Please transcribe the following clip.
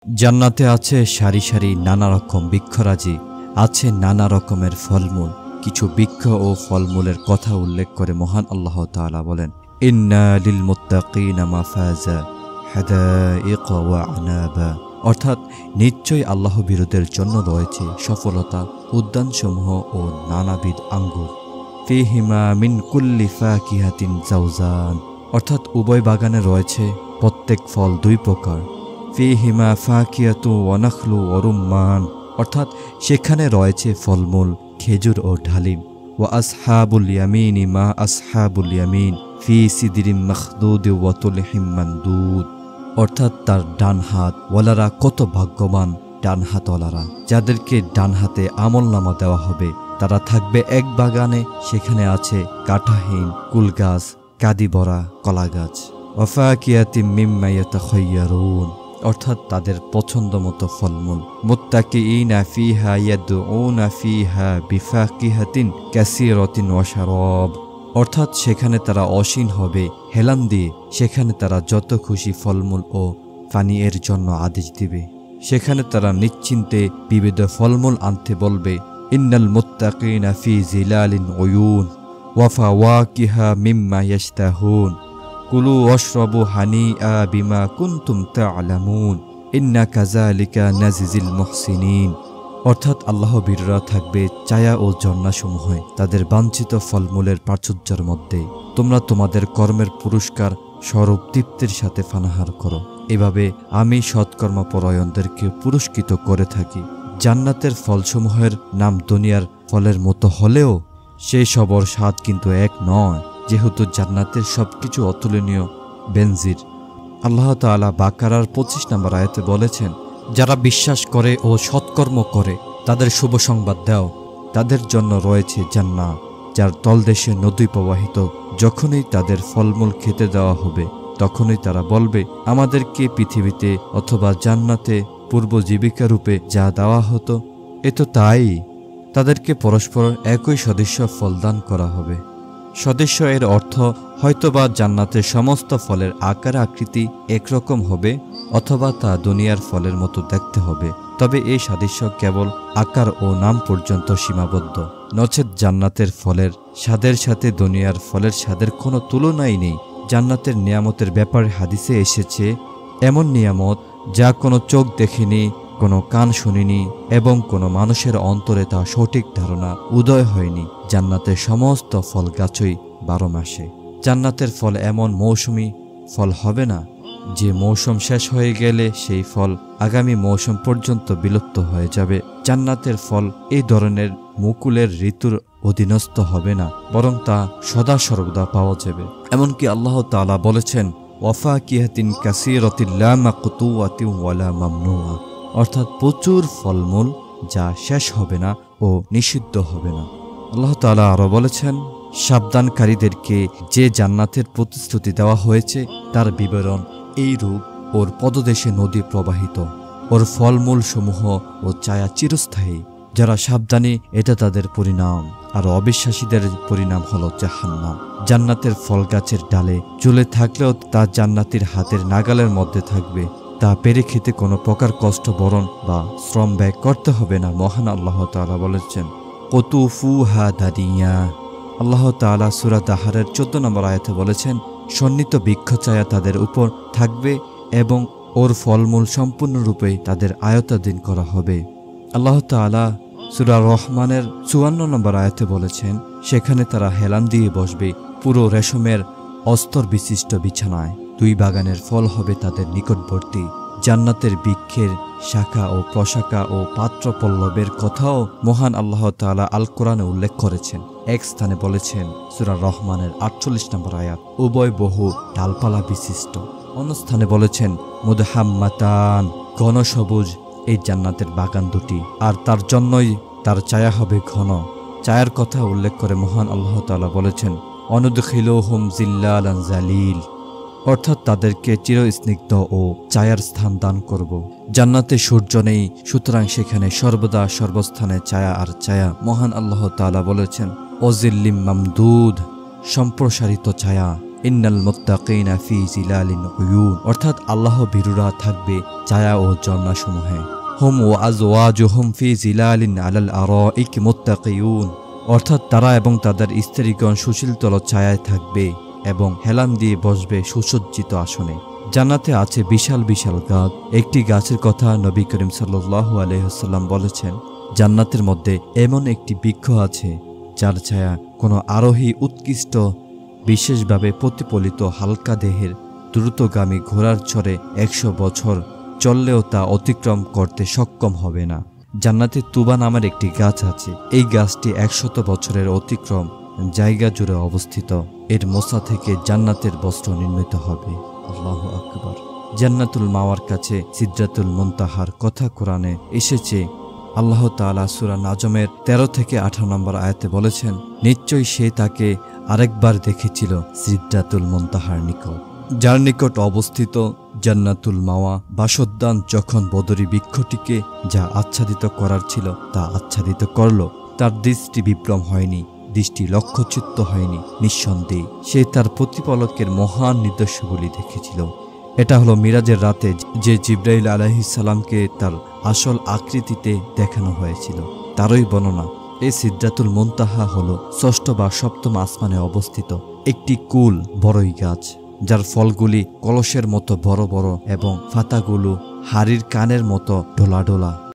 জান্নাতে আছে সারি সারি নানা রকম বৃক্ষরাজি, আছে নানা রকমের ফলমূল। কিছু বৃক্ষ ও ফলমূলের কথা উল্লেখ করে মহান আল্লাহ তাআলা বলেন, ইন্না লিল মুত্তাকিনা মাফাজা হাদাইক ওয়া আনাবা। অর্থাৎ নিশ্চয়ই আল্লাহ বিরোধের জন্য রয়েছে সফলতা, উদ্যানসমূহ ও নানাবিধ আঙ্গুর। ফিহিমা মিন কুল্লি ফাকিহাতিন জাওজান। অর্থাৎ উভয় বাগানে রয়েছে প্রত্যেক ফল দুই প্রকার। ফিহিমা ফাকিয়াতু ওয়া নাখলু ওয়া রুম্মান। অর্থাৎ সেখানে রয়েছে ফলমূল, খেজুর ও ডালিম। ওয়া আসহাবুল ইয়ামিনি মা আসহাবুল ইয়ামিন ফি সিদরিম মাখদুদ ওয়া তুলহিম মানদুদ। অর্থাৎ তার ডান হাত ওয়ালারা কত ভাগ্যবান ডান হাতওয়ালারা, যাদেরকে ডান হাতে আমলনামা দেওয়া হবে। তারা থাকবে এক বাগানে, সেখানে আছে কাঁটাহীন কুল গাছ, কাদি ভরা কলা গাছ। ওয়া ফাকিয়াতিম মিম্মা ইয়াতাখায়্যারুন। অর্থাৎ তাদের পছন্দ মতো ফলমূল। মুত্তাকিইনা ফিহা ইয়াদউনা ফিহা বিফাকিহাতিন কাসীরাতিন ওয়া শারাব। অর্থাৎ সেখানে তারা অসীন হবে হেলান দিয়ে, সেখানে তারা যত খুশি ফলমূল ও পানীয়ের জন্য আদেশ দিবে। সেখানে তারা নিশ্চিন্তে বিবিধ ফলমূল আনতে বলবে। ইন্নাল মুত্তাকিনা ফি জিলালিন উয়ুন ওয়া ফাওয়াকিহা মিম্মা ইয়াশতাহুন কুলু ওয়াশরাবু হানিআ বিমা কুনতুম তা'লামুন ইন্না কাযালিকা নাজিজিল মুহসিনিন। অর্থাৎ আল্লাহ বীররা থাকবে ছায়া ও ঝর্ণাসমূহে তাদের বাঞ্ছিত ফলমূলের প্রাচুর্যের মধ্যে। তোমরা তোমাদের কর্মের পুরস্কার স্বরূপ তৃপ্তির সাথে পানাহার করো। এভাবে আমি সৎকর্মপরায়ণদেরকে পুরস্কৃত করে থাকি। জান্নাতের ফলসমূহের নাম দুনিয়ার ফলের মতো হলেও সেই সবর স্বাদ কিন্তু এক নয়, যেহেতু জান্নাতের সবকিছু অতুলনীয় বেনজির। আল্লাহ তাআলা বাকারার 25 নম্বর আয়াতে বলেছেন, যারা বিশ্বাস করে ও সৎকর্ম করে তাদের শুভ সংবাদ দাও, তাদের জন্য রয়েছে জান্নাত যার তলদেশে নদী প্রবাহিত। যখনই তাদের ফলমূল খেতে দেওয়া হবে তখনই তারা বলবে, আমাদেরকে পৃথিবীতে অথবা জান্নাতে পূর্ব জীবিকা রূপে যা দেওয়া হতো এ তো তাই। তাদেরকে পরস্পর একই সদৃশ্য ফলদান করা হবে। সদৃশ্য এর অর্থ হয়তোবা জান্নাতের সমস্ত ফলের আকার আকৃতি একরকম হবে, অথবা তা দুনিয়ার ফলের মতো দেখতে হবে। তবে এই সাদৃশ্য কেবল আকার ও নাম পর্যন্ত সীমাবদ্ধ, নচেত জান্নাতের ফলের স্বাদের সাথে দুনিয়ার ফলের স্বাদের কোনো তুলনাই নেই। জান্নাতের নিয়ামতের ব্যাপারে হাদিসে এসেছে, এমন নিয়ামত যা কোনো চোখ দেখেনি, কোনো কান শুনিনি এবং কোনো মানুষের অন্তরে তা সঠিক ধারণা উদয় হয়নি। জান্নাতের সমস্ত ফল গাছই 12 মাসে। জান্নাতের ফল এমন মৌসুমি ফল হবে না যে মৌসুম শেষ হয়ে গেলে সেই ফল আগামী মৌসুম পর্যন্ত বিলুপ্ত হয়ে যাবে। জান্নাতের ফল এই ধরনের মুকুলের ঋতুর অধীনস্থ হবে না, বরং তা সদা সর্বদা পাওয়া যাবে। এমনকি আল্লাহ তাআলা বলেছেন, ওয়াফাকিহাতিন কাসীরাতিন লা মাকতুওয়াতিন ওয়ালা মামনুআ। অর্থাৎ প্রচুর ফলমূল যা শেষ হবে না ও নিষিদ্ধ হবে না। আল্লাহ তাআলা আরো বলেছেন, সাবধানকারীদেরকে যে জান্নাতের প্রতিশ্রুতি দেওয়া হয়েছে তার বিবরণ এই রূপ, ওর পদদেশে নদী প্রবাহিত, ওর ফলমূল সমূহ ও ছায়া চিরস্থায়ী। যারা সাবধানী এটা তাদের পরিণাম, আর অবিশ্বাসীদের পরিণাম হলো জাহান্নাম। জান্নাতের ফল গাছের ডালে ঝুলে থাকলেও তা জান্নাতীর হাতের নাগালের মধ্যে থাকবে। তা পেরে খেতে কোনো প্রকার কষ্ট বরণ বা শ্রম ব্যয় করতে হবে না। মহান আল্লাহ তাআলা বলেছেন, কুতুফুহা দানিয়া। আল্লাহ তাআলা সূরা তাহারের 14 নম্বর আয়াতে বলেছেন, সন্নিহিত বৃক্ষ ছায়া তাদের উপর থাকবে এবং ওর ফলমূল সম্পূর্ণরূপে তাদের আয়ত্তাধীন করা হবে। আল্লাহ তাআলা সূরা রহমানের 54 নম্বর আয়াতে বলেছেন, সেখানে তারা হেলান দিয়ে বসবে পুরো রেশমের অস্তর বিশিষ্ট বিছানায়। 2 বাগানের ফল হবে তাদের নিকটবর্তী। জান্নাতের বৃক্ষের শাখা ও প্রশাখা ও পাত্র পল্লবের কথাও মহান আল্লাহ তাআলা আল কোরআনে উল্লেখ করেছেন। এক স্থানে বলেছেন, সূরা রহমানের 48 নম্বর আয়াত, উভয় বহু ডালপালা বিশিষ্ট। অন্য স্থানে বলেছেন, মুদহাম্মাতান, ঘন সবুজ এই জান্নাতের বাগান দুটি, আর তার জন্যই তার ছায়া হবে ঘন। ছায়ার কথা উল্লেখ করে মহান আল্লাহ তাআলা বলেছেন, অনুদখিলুহুম জিল্লালান জালিল। অর্থাৎ তাদেরকে চিরস্নিগ্ধ ও ছায়ার স্থান দান করব। জান্নাতে সূর্য নেই, সুতরাং সেখানে সর্বদা সর্বস্থানে ছায়া আর ছায়া। মহান আল্লাহ তাআলা বলেছেন, ওজিল্লিম মামদুদ, সম্প্রসারিত ছায়া। ইন্নাল মুত্তাকিনা ফি জিলালিন উয়ুন, অর্থাৎ আল্লাহ ভীরুরা থাকবে ছায়া ও ঝর্ণাসমূহে। হুম ওয়া আজওয়াজুহুম ফি জিলালিন আলাল আরাইক মুত্তাকিউন, অর্থাৎ তারা এবং তাদের স্ত্রীগণ সুশীলতল ছায়ায় থাকবে এবং হেলান দিয়ে বসবে সুসজ্জিত আসনে। জান্নাতে আছে বিশাল বিশাল গাছ। একটি গাছের কথা নবী করিম সাল্লাল্লাহু আলাইহি ওয়াসাল্লাম বলেছেন, জান্নাতের মধ্যে এমন একটি বৃক্ষ আছে যার ছায়া কোনো আরোহী উৎকৃষ্ট বিশেষভাবে প্রতিফলিত হালকা দেহের দ্রুতগামী ঘোড়ার ছড়ে 100 বছর চললেও তা অতিক্রম করতে সক্ষম হবে না। জান্নাতে তুবা নামের একটি গাছ আছে। এই গাছটি 100 বছরের অতিক্রম জায়গা জুড়ে অবস্থিত। এর মোসা থেকে জান্নাতের বস্ত্র নির্মিত হবে। আল্লাহু আকবার। জান্নাতুল মাওয়ার কাছে সিদরাতুল মুনতাহার কথা কোরআনে এসেছে। আল্লাহ তাআলা সূরা নাজমের 13 থেকে 18 নম্বর আয়াতে বলেছেন, নিশ্চয়ই সে তাকে আরেকবার দেখেছিল সিদরাতুল মুনতাহার নিকট, যার নিকট অবস্থিত জান্নাতুল মাওয়া বাসোদ্যান যখন বদরী বৃক্ষটিকে যা আচ্ছাদিত করার ছিল তা আচ্ছাদিত করল, তার দৃষ্টি বিভ্রম হয়নি, দৃষ্টি লক্ষ্যচ্যুত হয়নি। নিঃসন্দেহে সে তার প্রতিপালকের মহান নিদর্শনগুলি দেখেছিল। এটা হলো মিরাজের রাতে যে জিবরাইল আলাইহিস সালামকে তার আসল আকৃতিতে দেখানো হয়েছিল, তারই বর্ণনা। এই সিদরাতুল মুনতাহা হলো 6ষ্ঠ বা 7ম আসমানে অবস্থিত একটি কুল বড়ই গাছ, যার ফলগুলি কলসের মতো বড় বড় এবং পাতাগুলো হাড়ির কানের মতো ঢোলা ঢোলা।